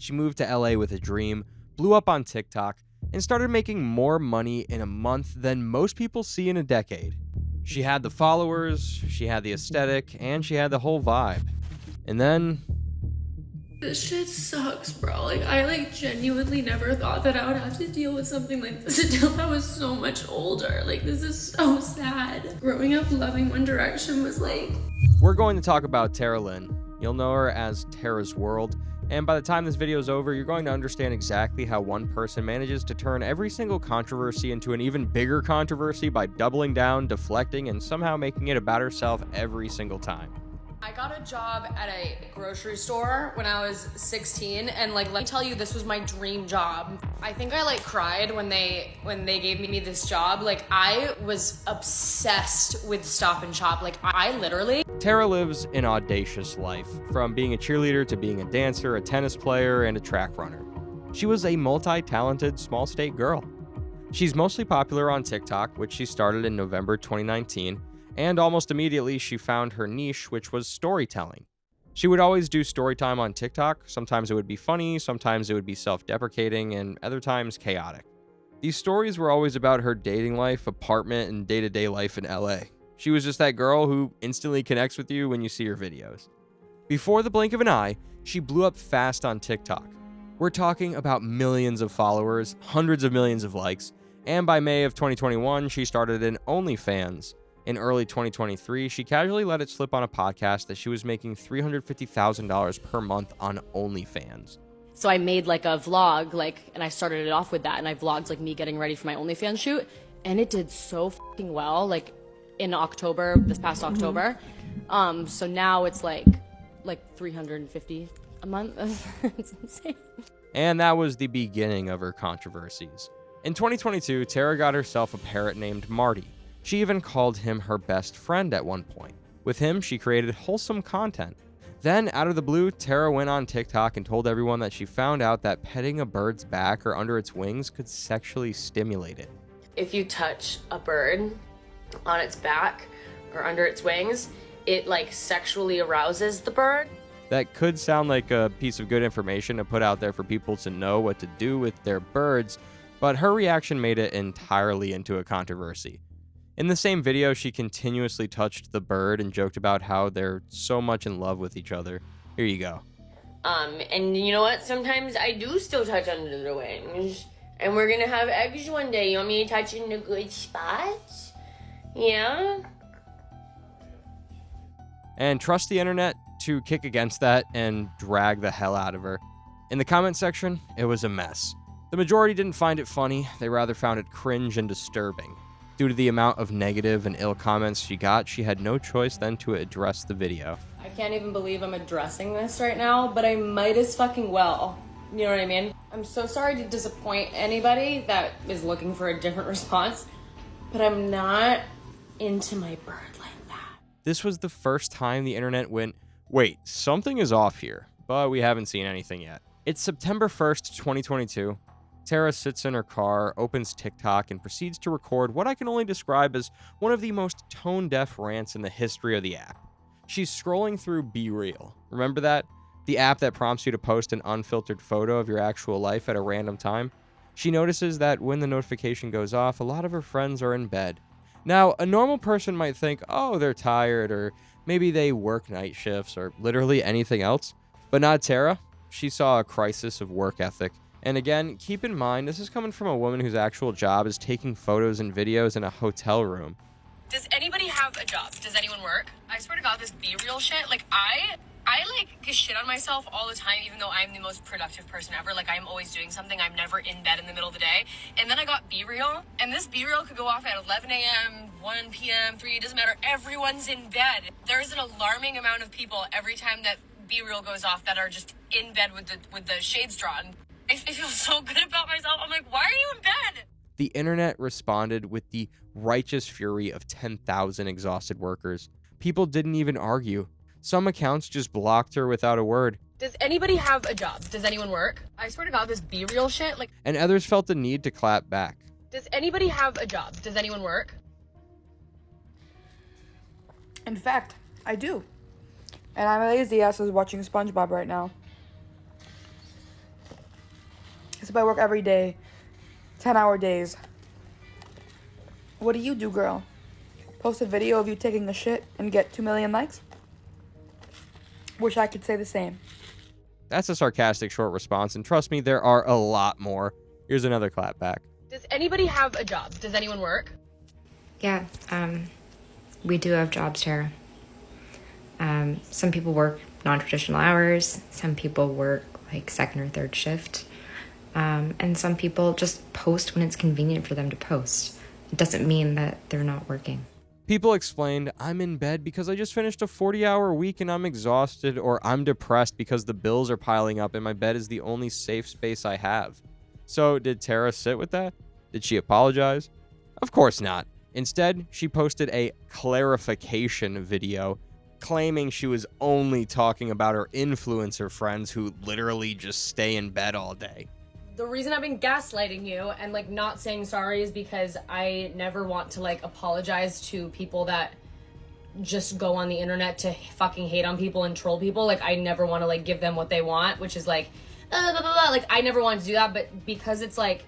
She moved to LA with a dream, blew up on TikTok, and started making more money in a month than most people see in a decade. She had the followers, she had the aesthetic, and she had the whole vibe. And then... This shit sucks, bro. I genuinely never thought that I would have to deal with something like this until I was so much older. This is so sad. Growing up loving One Direction was We're going to talk about Tara Lynn. You'll know her as Tara's World, and by the time this video is over, you're going to understand exactly how one person manages to turn every single controversy into an even bigger controversy by doubling down, deflecting, and somehow making it about herself every single time. I got a job at a grocery store when I was 16, and let me tell you, this was my dream job. I think I cried when they gave me this job. I was obsessed with Stop and Shop. I literally... Tara lives an audacious life, from being a cheerleader to being a dancer, a tennis player, and a track runner. She was a multi-talented small state girl. She's mostly popular on TikTok, which she started in November 2019, and almost immediately she found her niche, which was storytelling. She would always do story time on TikTok. Sometimes it would be funny, sometimes it would be self-deprecating, and other times chaotic. These stories were always about her dating life, apartment, and day-to-day life in LA. She was just that girl who instantly connects with you when you see her videos. Before the blink of an eye, she blew up fast on TikTok. We're talking about millions of followers, hundreds of millions of likes, and by May of 2021, she started an OnlyFans. In early 2023, she casually let it slip on a podcast that she was making $350,000 per month on OnlyFans. So I made a vlog, and I started it off with that, and I vlogged me getting ready for my OnlyFans shoot, and it did so fucking well, in October, this past October. So now it's like 350 a month. It's insane. And that was the beginning of her controversies. In 2022, Tara got herself a parrot named Marty. She even called him her best friend at one point. With him, she created wholesome content. Then, out of the blue, Tara went on TikTok and told everyone that she found out that petting a bird's back or under its wings could sexually stimulate it. If you touch a bird on its back or under its wings, it sexually arouses the bird. That could sound like a piece of good information to put out there for people to know what to do with their birds, but her reaction made it entirely into a controversy. In the same video, she continuously touched the bird and joked about how they're so much in love with each other. Here you go. And you know what? Sometimes I do still touch under the wings. And we're gonna have eggs one day. You want me to touch in the good spots? Yeah? And trust the internet to kick against that and drag the hell out of her. In the comment section, it was a mess. The majority didn't find it funny, they rather found it cringe and disturbing. Due to the amount of negative and ill comments she got, she had no choice then to address the video. I can't even believe I'm addressing this right now, but I might as fucking well. You know what I mean? I'm so sorry to disappoint anybody that is looking for a different response, but I'm not into my bird like that. This was the first time the internet went, wait, something is off here, but we haven't seen anything yet. It's September 1st, 2022. Tara sits in her car, opens TikTok, and proceeds to record what I can only describe as one of the most tone-deaf rants in the history of the app. She's scrolling through Be Real. Remember that? The app that prompts you to post an unfiltered photo of your actual life at a random time? She notices that when the notification goes off, a lot of her friends are in bed. Now, a normal person might think, oh, they're tired, or maybe they work night shifts, or literally anything else. But not Tara. She saw a crisis of work ethic. And again, keep in mind, this is coming from a woman whose actual job is taking photos and videos in a hotel room. Does anybody have a job? Does anyone work? I swear to God, this Be Real shit, I get shit on myself all the time, even though I'm the most productive person ever. I'm always doing something. I'm never in bed in the middle of the day. And then I got Be Real, and this Be Real could go off at 11 a.m., 1 p.m., 3, it doesn't matter. Everyone's in bed. There's an alarming amount of people every time that Be Real goes off that are just in bed with the shades drawn. I feel so good about myself. I'm like, why are you in bed? The internet responded with the righteous fury of 10,000 exhausted workers. People didn't even argue. Some accounts just blocked her without a word. Does anybody have a job? Does anyone work? I swear to God, this Be Real shit, And others felt the need to clap back. Does anybody have a job? Does anyone work? In fact, I do. And I'm lazy ass is watching SpongeBob right now. except I work every day, 10-hour days. What do you do, girl? Post a video of you taking a shit and get 2 million likes? Wish I could say the same. That's a sarcastic short response, and trust me, there are a lot more. Here's another clap back. Does anybody have a job? Does anyone work? Yeah, we do have jobs, Tara. Some people work non-traditional hours. Some people work like second or third shift. And some people just post when it's convenient for them to post. It doesn't mean that they're not working. People explained, I'm in bed because I just finished a 40-hour week and I'm exhausted, or I'm depressed because the bills are piling up and my bed is the only safe space I have. So did Tara sit with that? Did she apologize? Of course not. Instead, she posted a clarification video claiming she was only talking about her influencer friends who literally just stay in bed all day. The reason I've been gaslighting you and like not saying sorry is because I never want to like apologize to people that just go on the internet to fucking hate on people and troll people. Like I never want to like give them what they want, which is like blah, blah, blah. Like I never wanted to do that, but because it's like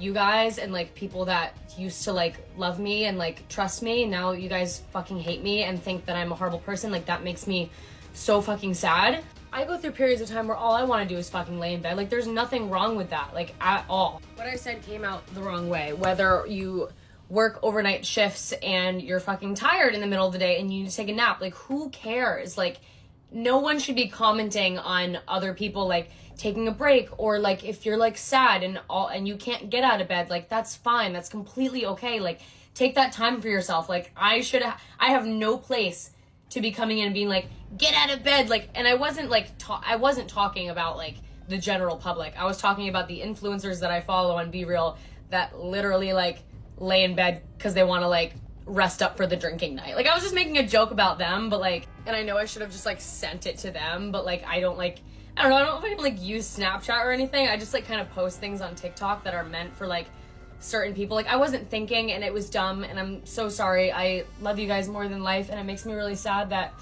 you guys and like people that used to like love me and like trust me, and now you guys fucking hate me and think that I'm a horrible person, like that makes me so fucking sad. I go through periods of time where all I want to do is fucking lay in bed. Like, there's nothing wrong with that, like, at all. What I said came out the wrong way. Whether you work overnight shifts and you're fucking tired in the middle of the day and you need to take a nap, like, who cares? Like, no one should be commenting on other people, like, taking a break, or, like, if you're, like, sad and you can't get out of bed, like, that's fine. That's completely okay. Like, take that time for yourself. Like, I have no place to be coming in and being like, get out of bed, like, and I wasn't like I wasn't talking about like the general public. I was talking about the influencers that I follow on Be Real that literally like lay in bed because they want to like rest up for the drinking night. Like I was just making a joke about them, but like, and I know I should have just like sent it to them, but like I don't know if I can like use Snapchat or anything. I just like kind of post things on TikTok that are meant for like certain people. Like I wasn't thinking, and it was dumb, and I'm so sorry. I love you guys more than life, and it makes me really sad that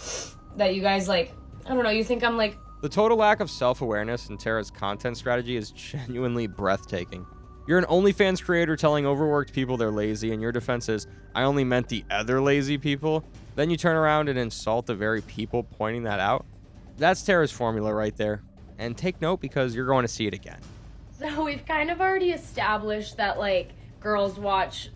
you guys like, I don't know, you think I'm like... The total lack of self-awareness in Tara's content strategy is genuinely breathtaking. You're an OnlyFans creator telling overworked people they're lazy, and your defense is, I only meant the other lazy people. Then you turn around and insult the very people pointing that out. That's Tara's formula right there. And take note, because you're going to see it again. So we've kind of already established that like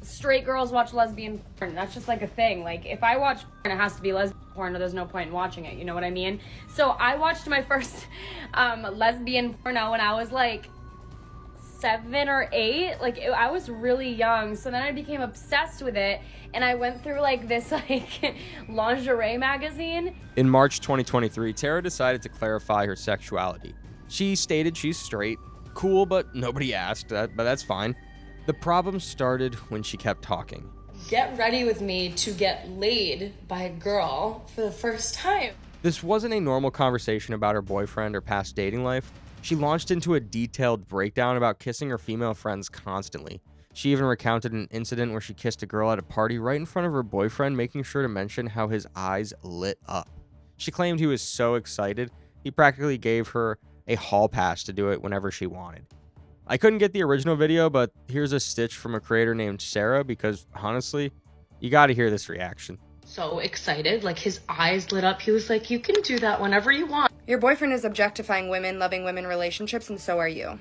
straight girls watch lesbian porn. That's just like a thing. Like if I watch porn, it has to be lesbian porn or there's no point in watching it. You know what I mean? So I watched my first lesbian porno when I was like 7 or 8. Like I was really young. So then I became obsessed with it. And I went through like this like lingerie magazine. In March 2023, Tara decided to clarify her sexuality. She stated she's straight. Cool, but nobody asked, but that's fine. The problem started when she kept talking. Get ready with me to get laid by a girl for the first time. This wasn't a normal conversation about her boyfriend or past dating life. She launched into a detailed breakdown about kissing her female friends constantly. She even recounted an incident where she kissed a girl at a party right in front of her boyfriend, making sure to mention how his eyes lit up. She claimed he was so excited, he practically gave her a hall pass to do it whenever she wanted. I couldn't get the original video, but here's a stitch from a creator named Sarah, because honestly, you gotta hear this reaction. So excited, like his eyes lit up. He was like, you can do that whenever you want. Your boyfriend is objectifying women, loving women relationships, and so are you.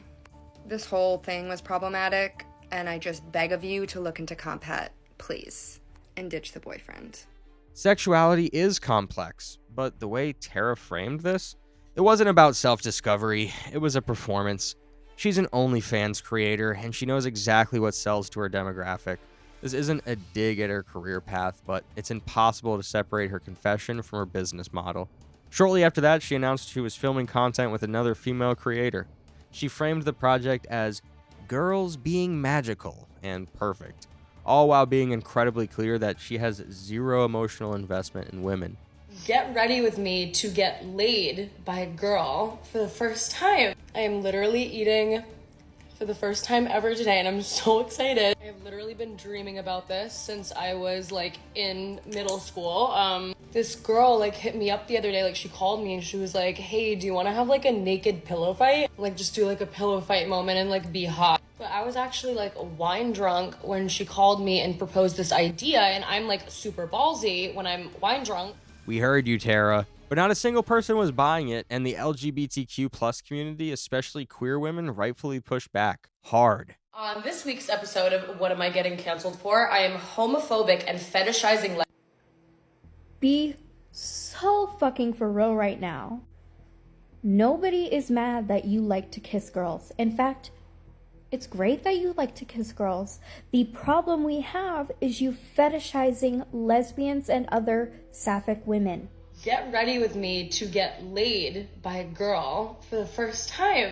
This whole thing was problematic, and I just beg of you to look into Compat, please, and ditch the boyfriend. Sexuality is complex, but the way Tara framed this, it wasn't about self-discovery, it was a performance. She's an OnlyFans creator, and she knows exactly what sells to her demographic. This isn't a dig at her career path, but it's impossible to separate her confession from her business model. Shortly after that, she announced she was filming content with another female creator. She framed the project as girls being magical and perfect, all while being incredibly clear that she has zero emotional investment in women. Get ready with me to get laid by a girl for the first time. I am literally eating for the first time ever today, and I'm so excited. I have literally been dreaming about this since I was like in middle school. This girl like hit me up the other day, like she called me and she was like, hey, do you want to have like a naked pillow fight? Like just do like a pillow fight moment and like be hot. But I was actually like wine drunk when she called me and proposed this idea, and I'm like super ballsy when I'm wine drunk. We heard you, Tara. But not a single person was buying it, and the LGBTQ plus community, especially queer women, rightfully pushed back hard. On this week's episode of What Am I Getting Canceled For, I am homophobic and fetishizing. Be so fucking for real right now. Nobody is mad that you like to kiss girls. In fact, it's great that you like to kiss girls. The problem we have is you fetishizing lesbians and other sapphic women. Get ready with me to get laid by a girl for the first time.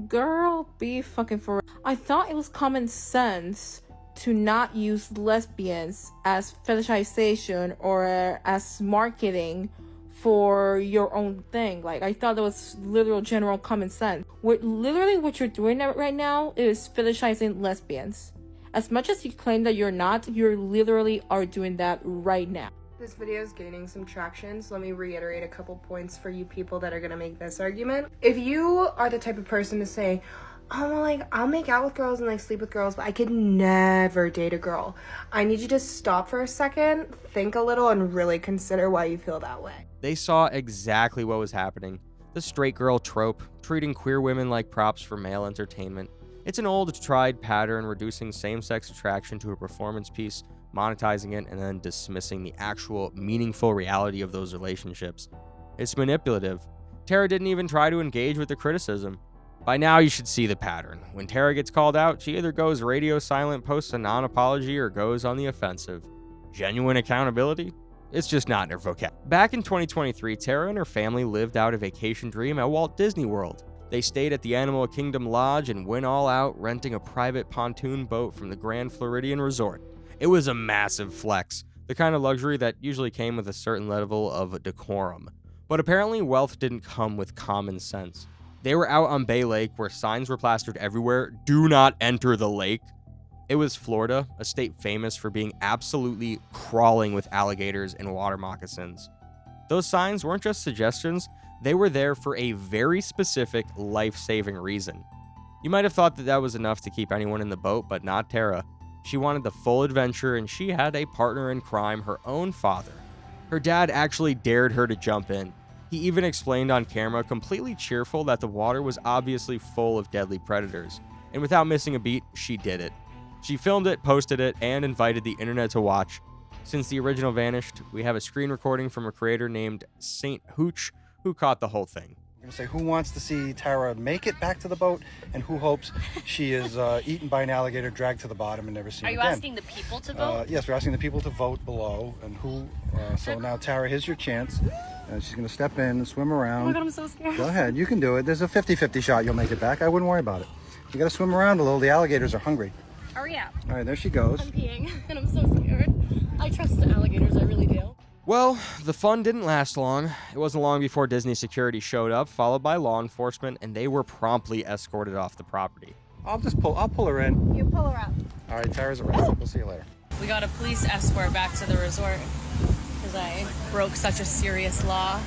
Girl, be fucking for real. I thought it was common sense to not use lesbians as fetishization or as marketing for your own thing. Like, I thought that was literal general common sense. What you're doing right now is fetishizing lesbians. As much as you claim that you're not, you literally are doing that right now. This video is gaining some traction, so let me reiterate a couple points for you people that are gonna make this argument. If you are the type of person to say, oh, well, like, I'll make out with girls and like sleep with girls, but I could never date a girl, I need you to stop for a second, think a little, and really consider why you feel that way. They saw exactly what was happening. The straight girl trope, treating queer women like props for male entertainment. It's an old, tried pattern, reducing same-sex attraction to a performance piece, monetizing it, and then dismissing the actual meaningful reality of those relationships. It's manipulative. Tara didn't even try to engage with the criticism. By now, you should see the pattern. When Tara gets called out, she either goes radio silent, posts a non-apology, or goes on the offensive. Genuine accountability? It's just not in her vocab. Back in 2023, Tara and her family lived out a vacation dream at Walt Disney World. They stayed at the Animal Kingdom Lodge and went all out, renting a private pontoon boat from the Grand Floridian Resort. It was a massive flex, the kind of luxury that usually came with a certain level of decorum. But apparently wealth didn't come with common sense. They were out on Bay Lake where signs were plastered everywhere, "Do not enter the lake." It was Florida, a state famous for being absolutely crawling with alligators and water moccasins. Those signs weren't just suggestions, they were there for a very specific life-saving reason. You might have thought that that was enough to keep anyone in the boat, but not Tara. She wanted the full adventure, and she had a partner in crime, her own father. Her dad actually dared her to jump in. He even explained on camera, completely cheerful, that the water was obviously full of deadly predators. And without missing a beat, she did it. She filmed it, posted it, and invited the internet to watch. Since the original vanished, we have a screen recording from a creator named Saint Hooch, who caught the whole thing. I'm gonna say who wants to see Tara make it back to the boat, and who hopes she is eaten by an alligator, dragged to the bottom, and never seen again. Are you asking the people to vote? Yes, we're asking the people to vote below, and who. So now, Tara, here's your chance. She's gonna step in and swim around. Oh my god, I'm so scared. Go ahead, you can do it. There's a 50-50 shot you'll make it back. I wouldn't worry about it. You gotta swim around a little. The alligators are hungry. Oh yeah. All right, there she goes. I'm peeing and I'm so scared. I trust the alligators, I really do. Well, the fun didn't last long. It wasn't long before Disney security showed up, followed by law enforcement, and they were promptly escorted off the property. I'll pull her in. You pull her up. All right, Tara's around. We'll see you later. We got a police escort back to the resort because I broke such a serious law.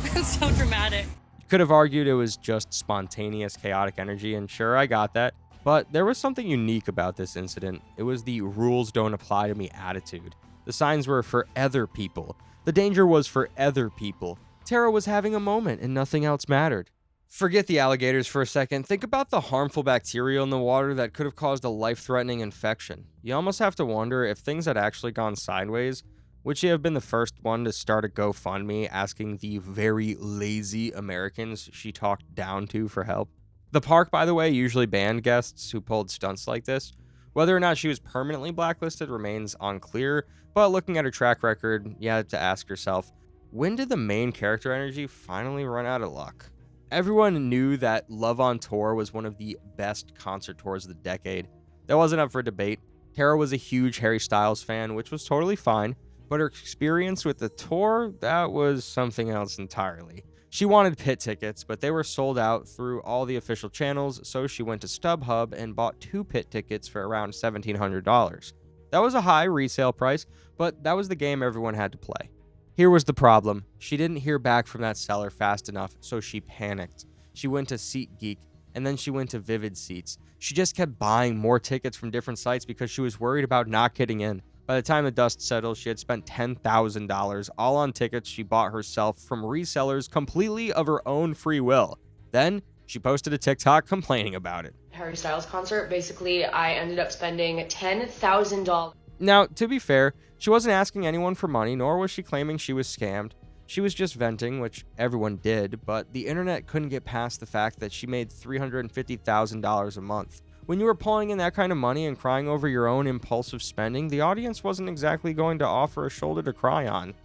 It's so dramatic. You could have argued it was just spontaneous, chaotic energy, and sure, I got that. But there was something unique about this incident. It was the rules don't apply to me attitude. The signs were for other people. The danger was for other people. Tara was having a moment and nothing else mattered. Forget the alligators for a second. Think about the harmful bacteria in the water that could have caused a life-threatening infection. You almost have to wonder if things had actually gone sideways. Would she have been the first one to start a GoFundMe asking the very lazy Americans she talked down to for help? The park, by the way, usually banned guests who pulled stunts like this. Whether or not she was permanently blacklisted remains unclear, but looking at her track record, you have to ask yourself, when did the main character energy finally run out of luck? Everyone knew that Love on Tour was one of the best concert tours of the decade. That wasn't up for debate. Tara was a huge Harry Styles fan, which was totally fine, but her experience with the tour, that was something else entirely. She wanted pit tickets, but they were sold out through all the official channels, so she went to StubHub and bought 2 pit tickets for around $1,700. That was a high resale price, but that was the game everyone had to play. Here was the problem. She didn't hear back from that seller fast enough, so she panicked. She went to SeatGeek, and then she went to Vivid Seats. She just kept buying more tickets from different sites because she was worried about not getting in. By the time the dust settled, she had spent $10,000 all on tickets she bought herself from resellers completely of her own free will. Then, she posted a TikTok complaining about it. Harry Styles concert, basically, I ended up spending $10,000. Now, to be fair, she wasn't asking anyone for money, nor was she claiming she was scammed. She was just venting, which everyone did, but the internet couldn't get past the fact that she made $350,000 a month. When you were pulling in that kind of money and crying over your own impulsive spending, the audience wasn't exactly going to offer a shoulder to cry on.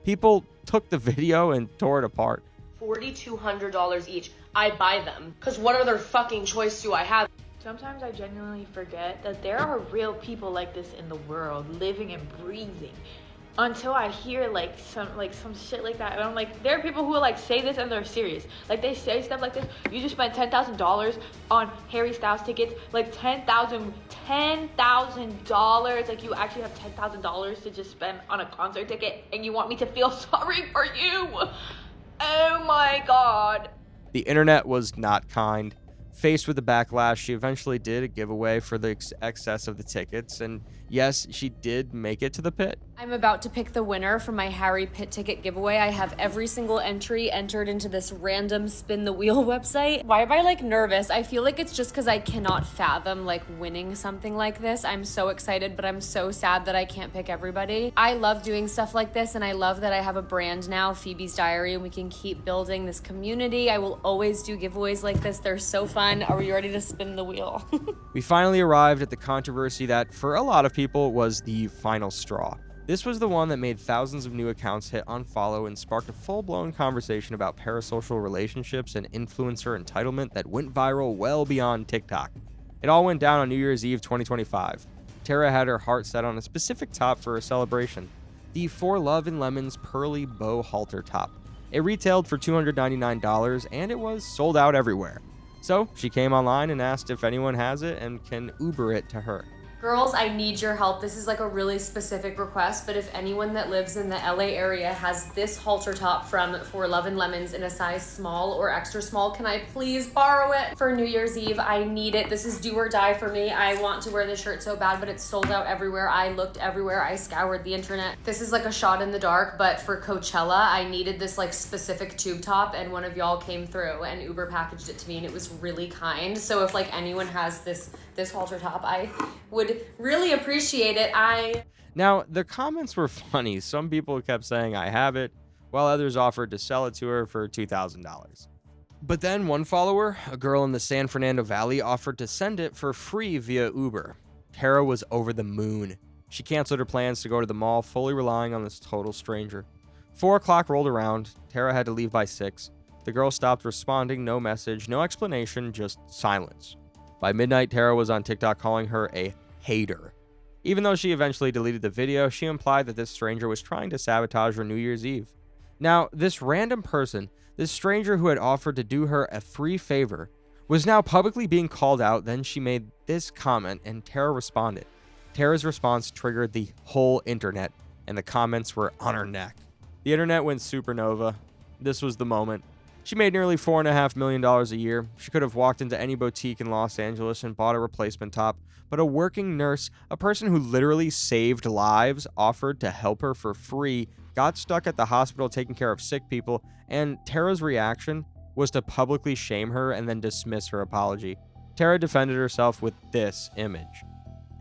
People took the video and tore it apart. $4,200 each. I buy them. Because what other fucking choice do I have? Sometimes I genuinely forget that there are real people like this in the world, living and breathing. Until I hear some shit like that, and I'm like, there are people who say this and they're serious. Like, they say stuff like this. You just spent $10,000 on Harry Styles tickets, like $10,000. Like, you actually have $10,000 to just spend on a concert ticket, and you want me to feel sorry for you? Oh my god. The internet was not kind. Faced with the backlash, she eventually did a giveaway for the excess of the tickets, and yes, she did make it to the pit. I'm about to pick the winner for my Harry pit ticket giveaway. I have every single entry entered into this random spin the wheel website. Why am I nervous? I feel like it's just because I cannot fathom winning something like this. I'm so excited, but I'm so sad that I can't pick everybody. I love doing stuff like this, and I love that I have a brand now, Phoebe's Diary, and we can keep building this community. I will always do giveaways like this. They're so fun. Are we ready to spin the wheel? We finally arrived at the controversy that, for a lot of people, was the final straw. This was the one that made thousands of new accounts hit unfollow and sparked a full-blown conversation about parasocial relationships and influencer entitlement that went viral well beyond TikTok. It all went down on New Year's Eve 2025. Tara had her heart set on a specific top for her celebration, the For Love and Lemons Pearly Bow Halter top. It retailed for $299, and it was sold out everywhere. So she came online and asked if anyone has it and can Uber it to her. Girls, I need your help. This is a really specific request, but if anyone that lives in the LA area has this halter top from For Love and Lemons in a size small or extra small, can I please borrow it for New Year's Eve? I need it. This is do or die for me. I want to wear this shirt so bad, but it's sold out everywhere. I looked everywhere. I scoured the internet. This is a shot in the dark, but for Coachella, I needed this specific tube top, and one of y'all came through and Uber packaged it to me, and it was really kind. So if anyone has this halter top, I would really appreciate it. Now, the comments were funny. Some people kept saying I have it, while others offered to sell it to her for $2,000. But then one follower, a girl in the San Fernando Valley, offered to send it for free via Uber. Tara was over the moon. She canceled her plans to go to the mall, fully relying on this total stranger. 4 o'clock rolled around. Tara had to leave by 6. The girl stopped responding, no message, no explanation, just silence. By midnight, Tara was on TikTok calling her a hater. Even though she eventually deleted the video, she implied that this stranger was trying to sabotage her New Year's Eve. Now, this random person, this stranger who had offered to do her a free favor, was now publicly being called out. Then she made this comment and Tara responded. Tara's response triggered the whole internet, and the comments were on her neck. The internet went supernova. This was the moment. She made nearly $4.5 million a year. She could have walked into any boutique in Los Angeles and bought a replacement top, but a working nurse, a person who literally saved lives, offered to help her for free, got stuck at the hospital taking care of sick people, and Tara's reaction was to publicly shame her and then dismiss her apology. Tara defended herself with this image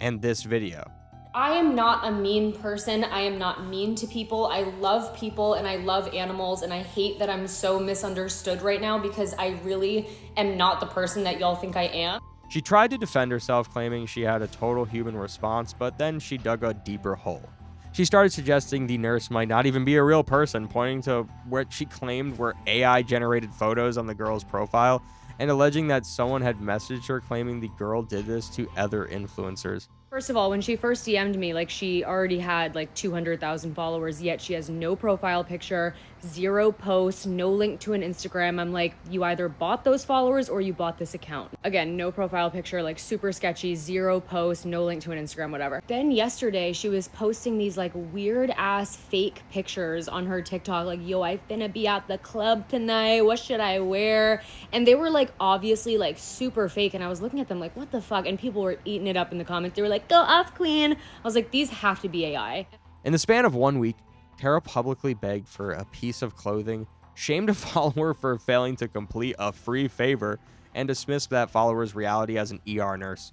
and this video. I am not a mean person. I am not mean to people. I love people and I love animals, and I hate that I'm so misunderstood right now because I really am not the person that y'all think I am. She tried to defend herself, claiming she had a total human response, but then she dug a deeper hole. She started suggesting the nurse might not even be a real person, pointing to what she claimed were AI-generated photos on the girl's profile, and alleging that someone had messaged her claiming the girl did this to other influencers. First of all, when she first DM'd me, like, she already had like 200,000 followers, yet she has no profile picture, 0 posts, no link to an Instagram. I'm like, you either bought those followers or you bought this account. Again, no profile picture, like super sketchy, 0 posts, no link to an Instagram, whatever. Then yesterday, she was posting these like weird ass fake pictures on her TikTok, like, yo, I finna be at the club tonight, what should I wear? And they were like obviously like super fake, and I was looking at them like, what the fuck? And people were eating it up in the comments. They were like, go off, queen. I was like, these have to be AI. In the span of 1 week, Tara publicly begged for a piece of clothing, shamed a follower for failing to complete a free favor, and dismissed that follower's reality as an ER nurse.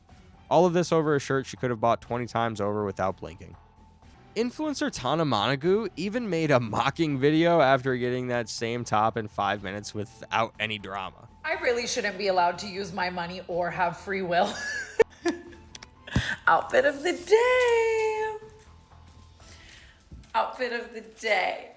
All of this over a shirt she could have bought 20 times over without blinking. Influencer Tana Montagu even made a mocking video after getting that same top in 5 minutes without any drama. I really shouldn't be allowed to use my money or have free will. Outfit of the day. Outfit of the day.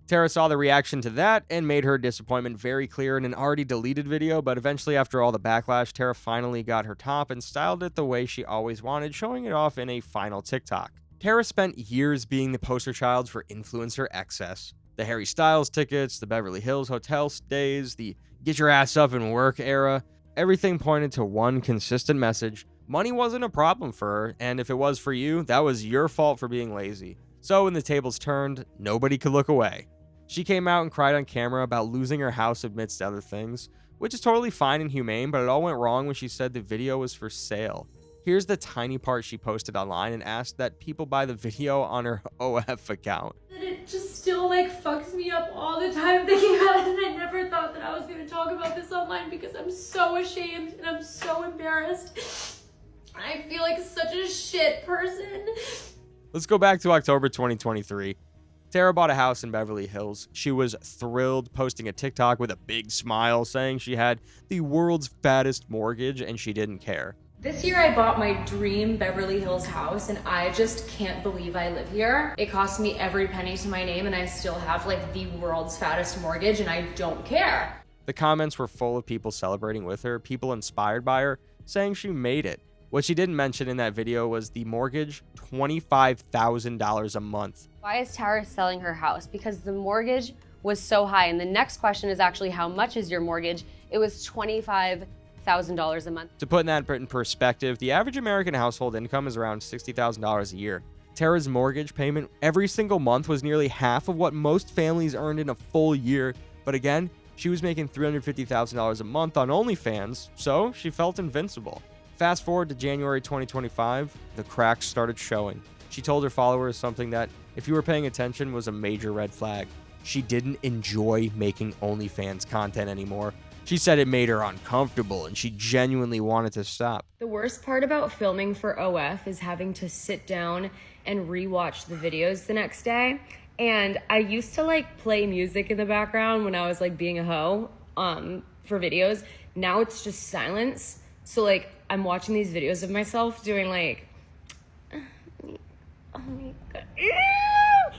Tara saw the reaction to that and made her disappointment very clear in an already deleted video, but eventually after all the backlash, Tara finally got her top and styled it the way she always wanted, showing it off in a final TikTok. Tara spent years being the poster child for influencer excess. The Harry Styles tickets, the Beverly Hills hotel stays, the get your ass up and work era. Everything pointed to one consistent message: money wasn't a problem for her, and if it was for you, that was your fault for being lazy. So when the tables turned, nobody could look away. She came out and cried on camera about losing her house amidst other things, which is totally fine and humane, but it all went wrong when she said the video was for sale. Here's the tiny part she posted online and asked that people buy the video on her OF account. It just still like fucks me up all the time thinking about it, and I never thought that I was gonna talk about this online because I'm so ashamed and I'm so embarrassed. I feel like such a shit person. Let's go back to October 2023. Tara bought a house in Beverly Hills. She was thrilled, posting a TikTok with a big smile saying she had the world's fattest mortgage and she didn't care. This year I bought my dream Beverly Hills house, and I just can't believe I live here. It cost me every penny to my name, and I still have like the world's fattest mortgage, and I don't care. The comments were full of people celebrating with her, people inspired by her, saying she made it. What she didn't mention in that video was the mortgage, $25,000 a month. Why is Tara selling her house? Because the mortgage was so high. And the next question is actually, how much is your mortgage? It was $25,000 a month. To put that in perspective, the average American household income is around $60,000 a year. Tara's mortgage payment every single month was nearly half of what most families earned in a full year. But again, she was making $350,000 a month on OnlyFans, so she felt invincible. Fast forward to January 2025, the cracks started showing. She told her followers something that, if you were paying attention, was a major red flag. She didn't enjoy making OnlyFans content anymore. She said it made her uncomfortable and she genuinely wanted to stop. The worst part about filming for OF is having to sit down and rewatch the videos the next day. And I used to like play music in the background when I was like being a hoe for videos. Now it's just silence. So like I'm watching these videos of myself doing like, oh my God.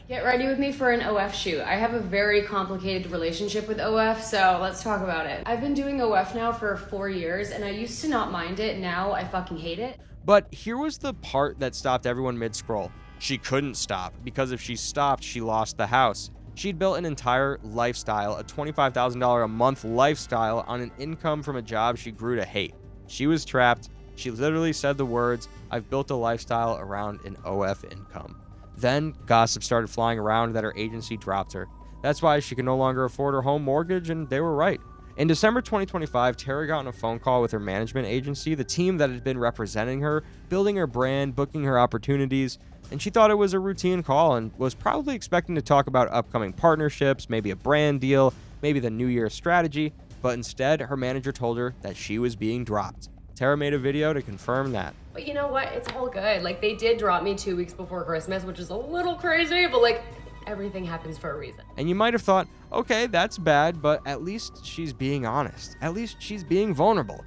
Get ready with me for an OF shoot. I have a very complicated relationship with OF, so let's talk about it. I've been doing OF now for 4 years, and I used to not mind it. Now I fucking hate it. But here was the part that stopped everyone mid-scroll. She couldn't stop, because if she stopped, she lost the house. She'd built an entire lifestyle, a $25,000 a month lifestyle, on an income from a job she grew to hate. She was trapped. She literally said the words, "I've built a lifestyle around an OF income." Then, gossip started flying around that her agency dropped her. That's why she could no longer afford her home mortgage, and they were right. In December 2025, Tara got on a phone call with her management agency, the team that had been representing her, building her brand, booking her opportunities, and she thought it was a routine call and was probably expecting to talk about upcoming partnerships, maybe a brand deal, maybe the New Year's strategy, but instead, her manager told her that she was being dropped. Tara made a video to confirm that. But you know what? It's all good. Like, they did drop me 2 weeks before Christmas, which is a little crazy, but like, everything happens for a reason. And you might have thought, okay, that's bad, but at least she's being honest. At least she's being vulnerable.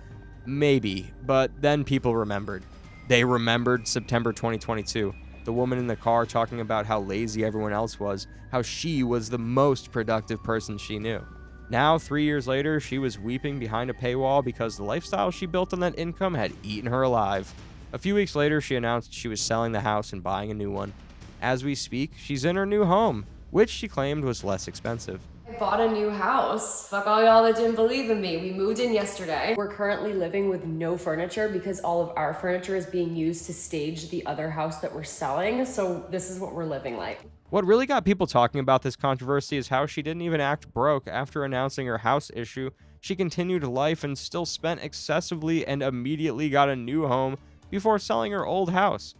Maybe, but then people remembered. They remembered September 2022. The woman in the car talking about how lazy everyone else was, how she was the most productive person she knew. Now, 3 years later, she was weeping behind a paywall because the lifestyle she built on that income had eaten her alive. A few weeks later, she announced she was selling the house and buying a new one. As we speak, she's in her new home, which she claimed was less expensive. I bought a new house. Fuck all y'all that didn't believe in me. We moved in yesterday. We're currently living with no furniture because all of our furniture is being used to stage the other house that we're selling. So this is what we're living like. What really got people talking about this controversy is how she didn't even act broke after announcing her house issue. She continued life and still spent excessively and immediately got a new home before selling her old house.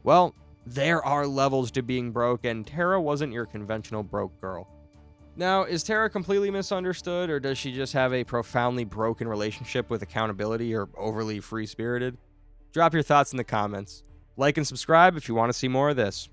Well, there are levels to being broke, and Tara wasn't your conventional broke girl. Now, is Tara completely misunderstood, or does she just have a profoundly broken relationship with accountability, or overly free-spirited? Drop your thoughts in the comments. Like and subscribe if you want to see more of this.